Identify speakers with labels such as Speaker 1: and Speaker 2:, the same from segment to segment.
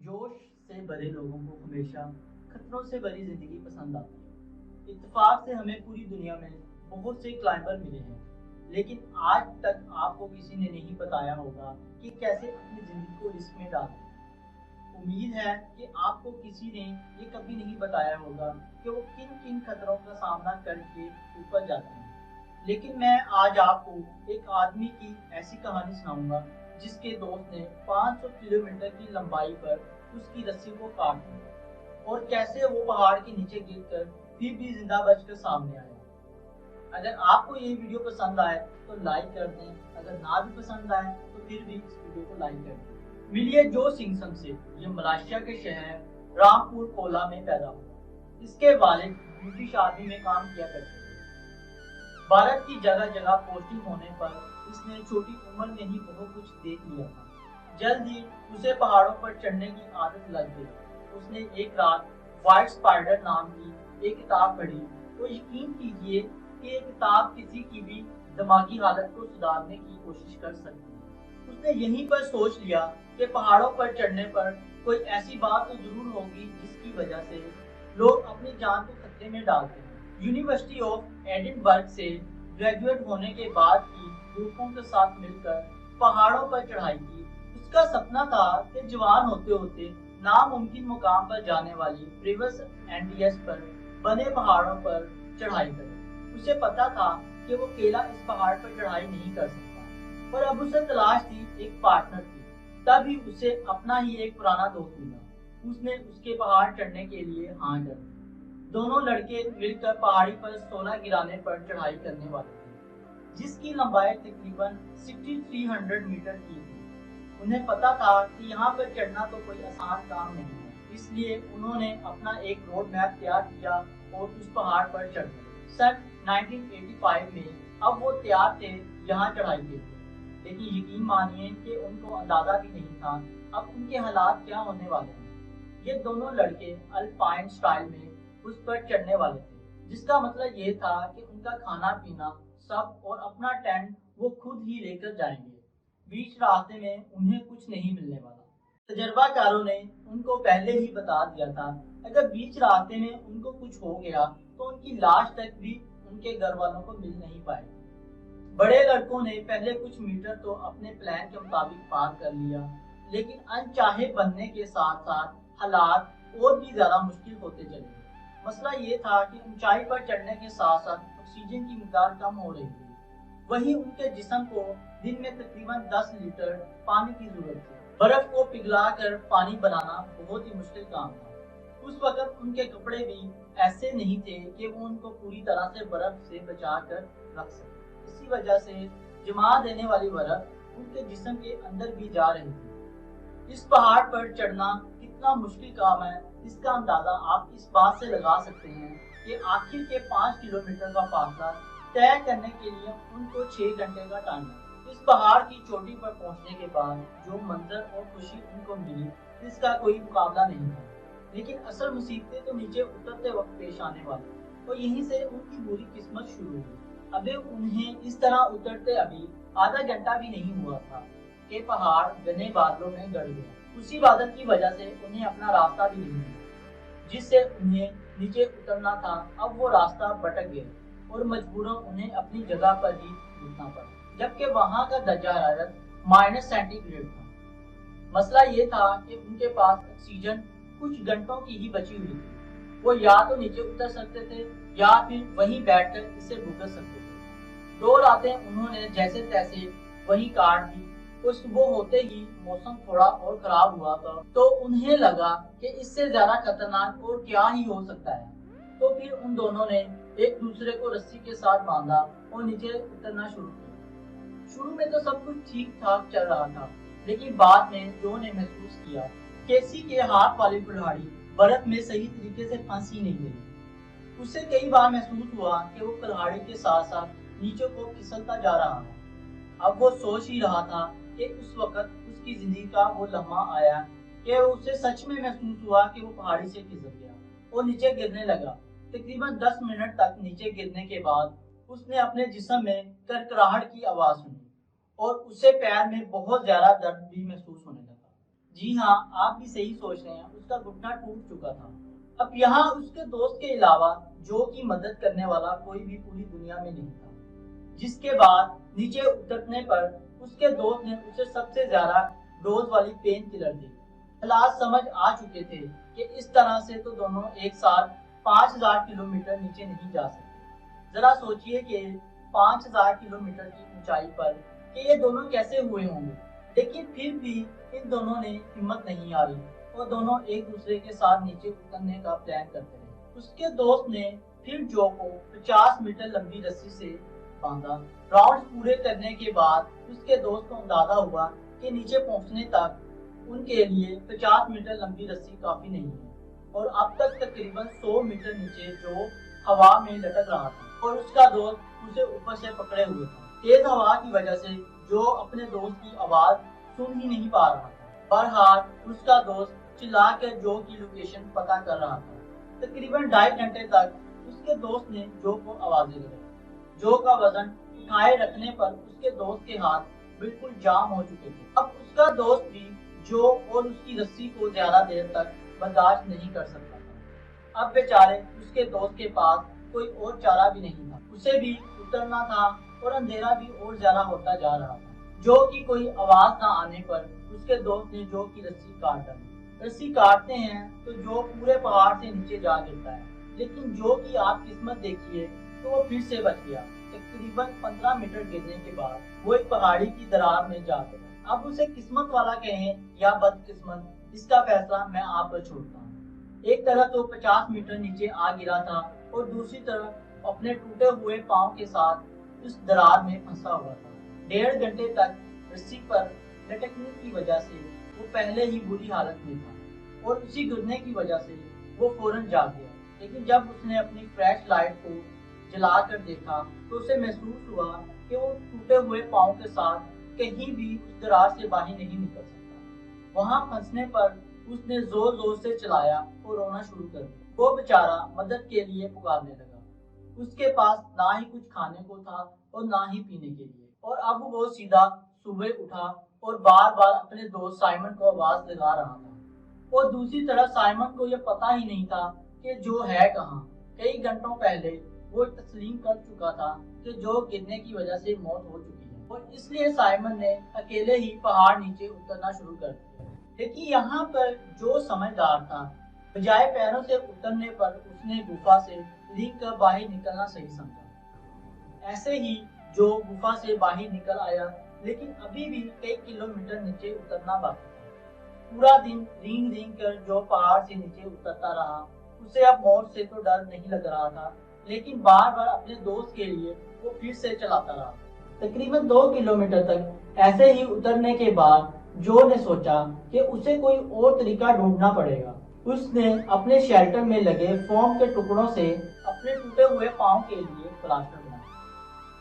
Speaker 1: جوش سے بھرے لوگوں کو ہمیشہ خطروں سے بھری زندگی پسند آتی ہے۔ اتفاق سے ہمیں پوری دنیا میں بہت سے کلائمبر ملے ہیں، لیکن آج تک آپ کو کسی نے نہیں بتایا ہوگا کہ کیسے اپنی زندگی کو رسک میں ڈالیں۔ امید ہے کہ آپ کو کسی نے یہ کبھی نہیں بتایا ہوگا کہ وہ کن کن خطروں کا سامنا کر کے اوپر جاتے ہیں، لیکن میں آج آپ کو ایک آدمی کی ایسی کہانی سناؤں گا جس کے دوست نے 500 کلومیٹر کی لمبائی پر اس کی رسی کو کاٹ دیا اور کیسے وہ پہاڑ کے نیچے گر کر پھر بھی زندہ بچ کر سامنے آیا۔ اگر آپ کو یہ ویڈیو پسند آئے تو لائک کر دیں، اگر نہ بھی پسند آئے تو پھر بھی اس ویڈیو کو لائک کر دیں۔ ملیے جو سنگسم سے، یہ ملائیشیا کے شہر رامپور کولا میں پیدا ہوا۔ اس کے والد برٹش آرمی میں کام کیا کرتے تھے۔ بھارت کی جگہ جگہ پوسٹنگ ہونے پر اس نے چھوٹی عمر میں ہی بہت کچھ دیکھ لیا تھا۔ جلد ہی اسے پہاڑوں پر چڑھنے کی عادت لگ گئی۔ اس نے ایک رات وائٹ اسپائڈر نام کی ایک کتاب پڑھی تو یقین کیجیے کہ یہ کتاب کسی کی بھی دماغی حالت کو سدھارنے کی کوشش کر سکتی ہے۔ اس نے یہیں پر سوچ لیا کہ پہاڑوں پر چڑھنے پر کوئی ایسی بات تو ضرور ہوگی جس کی وجہ سے لوگ اپنی جان کو خطرے میں ڈالتے ہیں۔ یونیورسٹی آف ایڈنبرگ سے گریجویٹ ہونے کے بعد ہی گروپوں کے ساتھ مل کر پہاڑوں پر چڑھائی کی۔ اس کا سپنا تھا کہ جوان ہوتے ہوتے ناممکن مقام پر جانے والی پریوس اینڈیز پر بنے پہاڑوں پر چڑھائی کرے۔ اسے پتا تھا کہ وہ اکیلا اس پہاڑ پر چڑھائی نہیں کر سکتا، پر اب اسے تلاش تھی ایک پارٹنر کی۔ تبھی اسے اپنا ہی ایک پرانا دوست ملا۔ اس نے اس کے پہاڑ چڑھنے کے لیے ہاں کر دی۔ دونوں لڑکے مل کر پہاڑی پر 16 گرانے پر چڑھائی کرنے والے تھے، جس کی لمبائی تقریباً 6300 میٹر کی تھی۔ انہیں پتا تھا کہ یہاں پر چڑھنا تو کوئی آسان کام نہیں ہے، اس لیے انہوں نے اپنا ایک روڈ میپ تیار کیا اور اس پہاڑ پر چڑھ گئے۔ سن 1985 میں اب وہ تیار تھے یہاں چڑھائی کے لیے، لیکن یقین مانیے کہ ان کو اندازہ بھی نہیں تھا اب ان کے حالات کیا ہونے والے ہیں۔ یہ دونوں لڑکے الپائن سٹائل میں اس پر چڑھنے والے تھے، جس کا مطلب یہ تھا کہ ان کا کھانا پینا سب اور اپنا ٹینٹ وہ خود ہی لے کر جائیں گے۔ بیچ راستے میں انہیں کچھ نہیں ملنے والا۔ تجربہ کاروں نے ان کو پہلے ہی بتا دیا تھا اگر بیچ راستے میں ان کو کچھ ہو گیا تو ان کی لاش تک بھی ان کے گھر والوں کو مل نہیں پائے گی۔ بڑے لڑکوں نے پہلے کچھ میٹر تو اپنے پلان کے مطابق پار کر لیا، لیکن انچاہے بننے کے ساتھ ساتھ حالات اور بھی زیادہ مشکل ہوتے چلے گئے۔ مسئلہ یہ تھا کہ اونچائی پر چڑھنے کے ساتھ ساتھ آکسیجن کی مقدار کم ہو رہی تھی۔ وہیں ان کے جسم کو دن میں تقریباً 10 لیٹر پانی کی ضرورت تھی۔ برف کو پگھلا کر پانی بنانا بہت ہی مشکل کام تھا۔ اس وقت ان کے کپڑے بھی ایسے نہیں تھے کہ وہ ان کو پوری طرح سے برف سے بچا کر رکھ سکے۔ اسی وجہ سے جما دینے والی برف ان کے جسم کے اندر بھی جا رہی تھی۔ اس پہاڑ پر چڑھنا کتنا مشکل کام ہے، اس کا اندازہ آپ اس بات سے لگا سکتے ہیں کہ آخر کے 5 کلومیٹر کا فاصلہ طے کرنے کے لیے ان کو 6 گھنٹے کا ٹائم ہے۔ اس پہاڑ کی چوٹی پر پہنچنے کے بعد جو منظر اور خوشی ان کو ملی اس کا کوئی مقابلہ نہیں تھا، لیکن اصل مصیبتیں تو نیچے اترتے وقت پیش آنے والی اور یہیں سے ان کی بری قسمت شروع ہوئی۔ ابھی انہیں اس طرح اترتے ابھی آدھا گھنٹہ بھی نہیں ہوا تھا کہ پہاڑ گھنے بادلوں میں گڑ گیا۔ اسی بادل کی وجہ سے انہیں اپنا راستہ بھی نہیں ملا جس سے انہیں نیچے اترنا تھا۔ اب وہ راستہ بھٹک گئے اور مجبوراً انہیں اپنی جگہ پر ہی رکنا پڑا، جبکہ وہاں کا درجہ حرارت -سینٹی گریڈ تھا۔ مسئلہ یہ تھا کہ ان کے پاس آکسیجن کچھ گھنٹوں کی ہی بچی ہوئی تھی۔ وہ یا تو نیچے اتر سکتے تھے یا پھر وہیں بیٹھ کر اسے بھگت سکتے تھے۔ 2 راتیں انہوں نے جیسے تیسے وہیں کاٹ دی اور صبح ہوتے ہی موسم تھوڑا اور خراب ہوا تھا تو انہیں لگا کہ اس سے زیادہ خطرناک اور کیا ہی ہو سکتا ہے۔ تو پھر ان دونوں نے ایک دوسرے کو رسی کے ساتھ باندھا اور نیچے اترنا شروع کیا۔ شروع میں تو سب کچھ ٹھیک ٹھاک چل رہا تھا، لیکن بعد میں جو نے محسوس کیا کیسی کے ہاتھ والی کلہاڑی برف میں صحیح طریقے سے پھنس ہی نہیں گئی۔ اسے کئی بار محسوس ہوا کہ وہ کلہاڑی کے ساتھ ساتھ نیچے کو پھسلتا جا رہا ہے۔ اب وہ سوچ ہی رہا تھا کہ اس وقت اس کی زندگی کا وہ لمحہ آیا کہ اسے سچ میں محسوس ہوا کہ وہ پہاڑی سے کھسک گیا اور نیچے گرنے لگا۔ تقریباً 10 منٹ تک نیچے گرنے کے بعد اس نے اپنے جسم میں کرکراہٹ کی آواز سنی اور اسے پیر میں بہت زیادہ درد بھی محسوس ہونے لگا۔ جی ہاں، آپ بھی صحیح سوچ رہے ہیں، اس کا گھٹنا ٹوٹ چکا تھا۔ اب یہاں اس کے دوست کے علاوہ جو کی مدد کرنے والا کوئی بھی پوری دنیا میں نہیں تھا، جس کے بعد نیچے اترنے پر اس کے دوست نے اسے سب سے زیادہ ڈوز والی پین کلر دی۔ حالات سمجھ آ چکے تھے کہ اس طرح سے تو دونوں ایک ساتھ 5000 کلومیٹر نیچے نہیں جا سکتے۔ ذرا سوچئے کہ 5000 کلومیٹر کی اونچائی پر کہ یہ دونوں کیسے ہوئے ہوں گے، لیکن پھر بھی ان دونوں نے ہمت نہیں ہاری اور دونوں ایک دوسرے کے ساتھ نیچے اترنے کا پلان کرتے رہے۔ اس کے دوست نے پھر جو کو 50 میٹر لمبی رسی سے باندھا۔ راؤنڈ پورے کرنے کے بعد اس کے دوست کو اندازہ ہوا کہ نیچے پہنچنے تک ان کے لیے 50 میٹر لمبی رسی کافی نہیں ہے، اور اب تک تقریباً 100 میٹر نیچے جو ہوا میں لٹک رہا تھا اور اس کا دوست اسے اوپر سے پکڑے ہوئے تھا۔ تیز ہوا کی وجہ سے جو اپنے دوست کی آواز سن ہی نہیں پا رہا تھا۔ بہرحال اس کا دوست چلا کر جو کی لوکیشن پتہ کر رہا تھا۔ تقریباً 2.5 گھنٹے تک اس کے دوست نے جو کو آوازیں لگائی۔ جو کا وزن اٹھائے رکھنے پر اس کے دوست کے ہاتھ بالکل جام ہو چکے تھے۔ اب اس کا دوست بھی جو اور اس کی رسی کو زیادہ دیر تک برداشت نہیں کر سکتا تھا۔ اب بیچارے اس کے دوست کے پاس کوئی اور چارہ بھی نہیں تھا، اسے بھی اترنا تھا اور اندھیرا بھی اور زیادہ ہوتا جا رہا تھا۔ جو کی کوئی آواز نہ آنے پر اس کے دوست نے جو کی رسی کاٹ ڈالی۔ رسی کاٹتے ہیں تو جو پورے پہاڑ سے نیچے جا گرتا ہے، لیکن جو کی آپ قسمت دیکھیے تو وہ پھر سے بچ گیا۔ تقریباً 15 میٹر گرنے کے بعد وہ ایک پہاڑی کی درار میں جا گرا۔ اب اسے قسمت والا کہیں یا بدقسمت، اس کا فیصلہ میں آپ پر چھوڑتا ہوں۔ ایک طرف تو 50 میٹر نیچے آ گرا تھا اور دوسری طرف اپنے ٹوٹے ہوئے پاؤں کے ساتھ اس درار میں پھنسا ہوا تھا۔ 1.5 گھنٹے تک رسی پر لٹکنے کی وجہ سے وہ پہلے ہی بری حالت میں تھا اور اسی گرنے کی وجہ سے وہ فوراً جاگ گیا، لیکن جب اس نے اپنی فلیش لائٹ کو جلا کر دیکھا تو اسے محسوس ہوا کہ وہ ٹوٹے ہوئے پاؤں کے ساتھ کہیں بھی اس درار سے باہر نہیں نکل سکتا۔ وہاں پھنسنے پر اس نے زور زور سے چلایا اور رونا شروع کر دیا۔ وہ بیچارہ مدد کے لیے پکارنے لگا۔ اس کے پاس نہ ہی کچھ کھانے کو تھا اور نہ ہی پینے کے لیے، اور اب وہ سیدھا صبح اٹھا اور بار بار اپنے دوست سائمن کو آواز لگا رہا تھا، اور دوسری طرف سائمن کو یہ پتہ ہی نہیں تھا کہ جو ہے کہاں۔ کئی گھنٹوں پہلے وہ تسلیم کر چکا تھا کہ جو گرنے کی وجہ سے موت ہو چکی ہے، اور اس لیے سائمن نے اکیلے ہی پہاڑ نیچے اترنا شروع کر دیا۔ لیکن یہاں پر جو سمجھدار تھا، بجائے پیروں سے اترنے پر اس نے گفا سے لنک کر باہر نکلنا صحیح سمجھا۔ ایسے ہی جو گفا سے باہر نکل آیا، لیکن ابھی بھی کئی کلومیٹر نیچے اترنا باقی تھا۔ پورا دن رینگ رینگ کر جو پہاڑ سے نیچے اترتا رہا۔ اسے اب موت سے تو ڈر نہیں لگ رہا تھا، لیکن بار بار اپنے دوست کے لیے وہ پھر سے چلاتا رہا۔ تقریباً 2 کلومیٹر تک ایسے ہی اترنے کے بعد جو نے سوچا کہ اسے کوئی اور طریقہ ڈھونڈنا پڑے گا۔ اس نے اپنے شیلٹر میں لگے فوم کے ٹکڑوں سے اپنے ٹوٹے ہوئے پاؤں کے لیے پلاسٹر بنایا،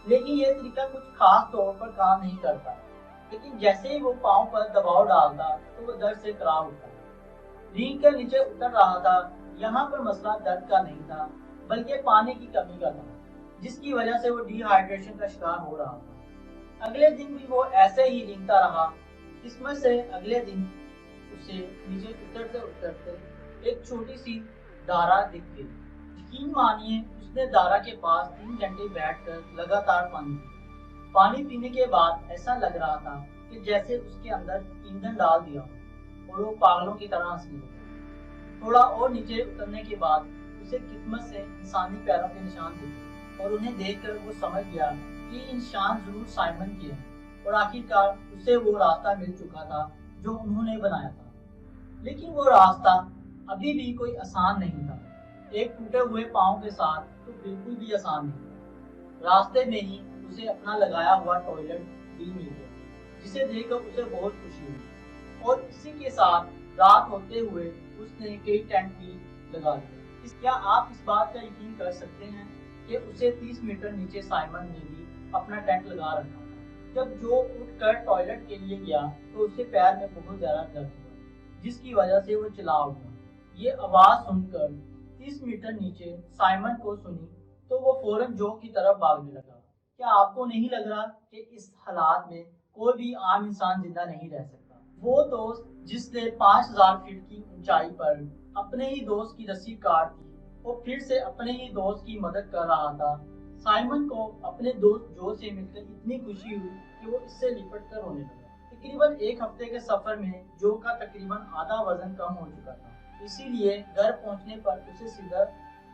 Speaker 1: لیکن یہ طریقہ کچھ خاص طور پر کام نہیں کرتا، لیکن جیسے ہی وہ پاؤں پر دباؤ ڈالتا تو وہ درد سے کراہ اٹھتا۔ رینگ کر نیچے اتر رہا تھا۔ یہاں پر مسئلہ درد کا نہیں تھا بلکہ پانی کی کمی کا تھا، جس کی وجہ سے وہ ڈی ہائیڈریشن کا شکار ہو رہا تھا۔ اگلے دن بھی وہ ایسے ہی رینگتا رہا۔ قسمت سے اگلے دن اسے نیچے اترتے اترتے ایک چھوٹی سی دارا دکھ گئی۔ یقین مانیے اس نے دارا کے پاس 3 گھنٹے بیٹھ کر لگاتار پانی پیا۔ پانی پینے کے بعد ایسا لگ رہا تھا کہ جیسے اس کے اندر ایندھن ڈال دیا ہو، اور وہ پاگلوں کی طرح ہنسنے لگا۔ تھوڑا اور نیچے اترنے کے بعد اسے قسمت سے انسانی پیروں کے نشان دکھے، اور انہیں دیکھ کر وہ سمجھ گیا کہ یہ نشان ضرور سائمن کے ہیں، اور آخرکار اسے وہ راستہ مل چکا تھا جو انہوں نے بنایا تھا۔ لیکن وہ راستہ ابھی بھی کوئی آسان نہیں تھا۔ ایک ٹوٹے ہوئے پاؤں کے ساتھ تو بالکل بھی آسان نہیں تھا۔ راستے میں ہی اسے اپنا لگایا ہوا ٹوائلٹ بھی مل گیا، جسے دیکھ کر اسے بہت خوشی ہوئی، اور اسی کے ساتھ رات ہوتے ہوئے اس نے کئی ٹینٹ بھی لگا لیے۔ کیا آپ اس بات کا یقین کر سکتے ہیں کہ اسے 30 میٹر نیچے سائمن نے بھی اپنا ٹینٹ لگا رکھا تھا۔ جب جو اٹھ کر ٹوائلٹ کے لیے گیا تو اسے پیر میں بہت زیادہ درد ہوا، جس کی وجہ سے وہ چلا اٹھا۔ یہ آواز سن کر 30 میٹر نیچے سائمن کو سنی تو وہ فوراً جو کی طرف بھاگنے لگا۔ کیا آپ کو نہیں لگ رہا کہ اس حالات میں کوئی بھی عام انسان زندہ نہیں رہ سکتا؟ وہ دوست جس نے 5000 فٹ کی اونچائی پر اپنے ہی دوست کی رسی کاٹ دی اور پھر سے اپنے ہی دوست کی مدد کر رہا تھا، سائمن کو اپنے دوست جو سے مل کر اتنی خوشی ہوئی کہ وہ اس سے لپٹ کر رونے لگا۔ تقریباً 1 ہفتے کے سفر میں جو کا تقریباً آدھا وزن کم ہو چکا تھا، اسی لیے گھر پہنچنے پر اسے سیدھا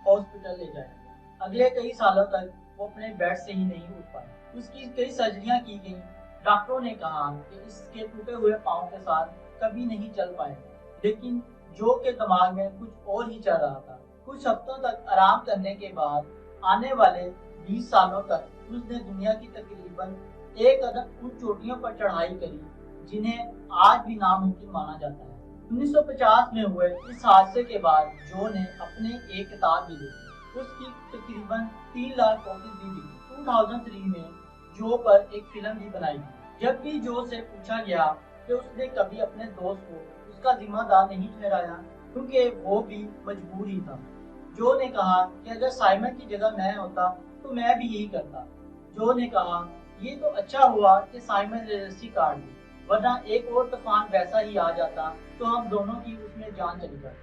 Speaker 1: ہاسپٹل لے جایا گیا۔ اگلے کئی سالوں تک وہ اپنے بیڈ سے ہی نہیں اٹھ پایا۔ اس کی کئی سرجریاں کی گئیں۔ ڈاکٹروں نے کہا کہ اس کے ٹوٹے ہوئے پاؤں کے ساتھ کبھی نہیں چل پائے گا، لیکن جو کے دماغ میں کچھ اور ہی چل رہا تھا۔ کچھ ہفتوں تک آرام کرنے کے بعد آنے والے 20 سالوں تک اس نے دنیا کی تقریباً 1 عدد ان چوٹیوں پر چڑھائی کری جنہیں آج بھی ناممکن مانا جاتا ہے۔ 1950 میں ہوئے اس حادثے کے بعد جو نے اپنے ایک کتاب بھی لکھی، اس کی تقریباً 3 لاکھ کاپیز بھی بکی۔ 2003 میں جو پر ایک فلم بھی بنائی گئی۔ جب بھی جو سے پوچھا گیا کہ اس نے کبھی اپنے دوست کو اس کا ذمہ دار نہیں ٹھہرایا کیونکہ وہ بھی مجبور ہی تھا، جو نے کہا کہ اگر سائمن کی جگہ میں ہوتا تو میں بھی یہی کرتا۔ جو نے کہا یہ تو اچھا ہوا کہ سائمن نے رسی کاٹ دی، ورنہ ایک اور طوفان ویسا ہی آ جاتا تو ہم دونوں کی اس میں جان چلی جاتی۔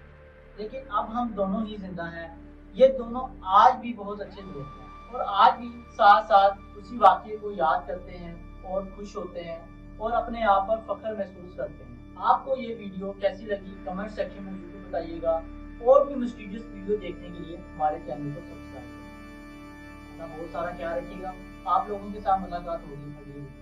Speaker 1: لیکن اب ہم دونوں ہی زندہ ہیں۔ یہ دونوں آج بھی بہت اچھے دوست ہیں اور آج بھی ساتھ ساتھ اسی واقعے کو یاد کرتے ہیں اور خوش ہوتے ہیں اور اپنے آپ پر فخر محسوس کرتے ہیں۔ آپ کو یہ ویڈیو کیسی لگی کمنٹ سیکشن میں ضرور بتائیے گا، اور بھی مسٹیریس ویڈیو دیکھنے کے لیے ہمارے چینل کو سبسکرائب کریں۔ اپنا بہت سارا خیال رکھیے گا۔ آپ لوگوں کے ساتھ ملاقات ہوگی اگلی ویڈیو۔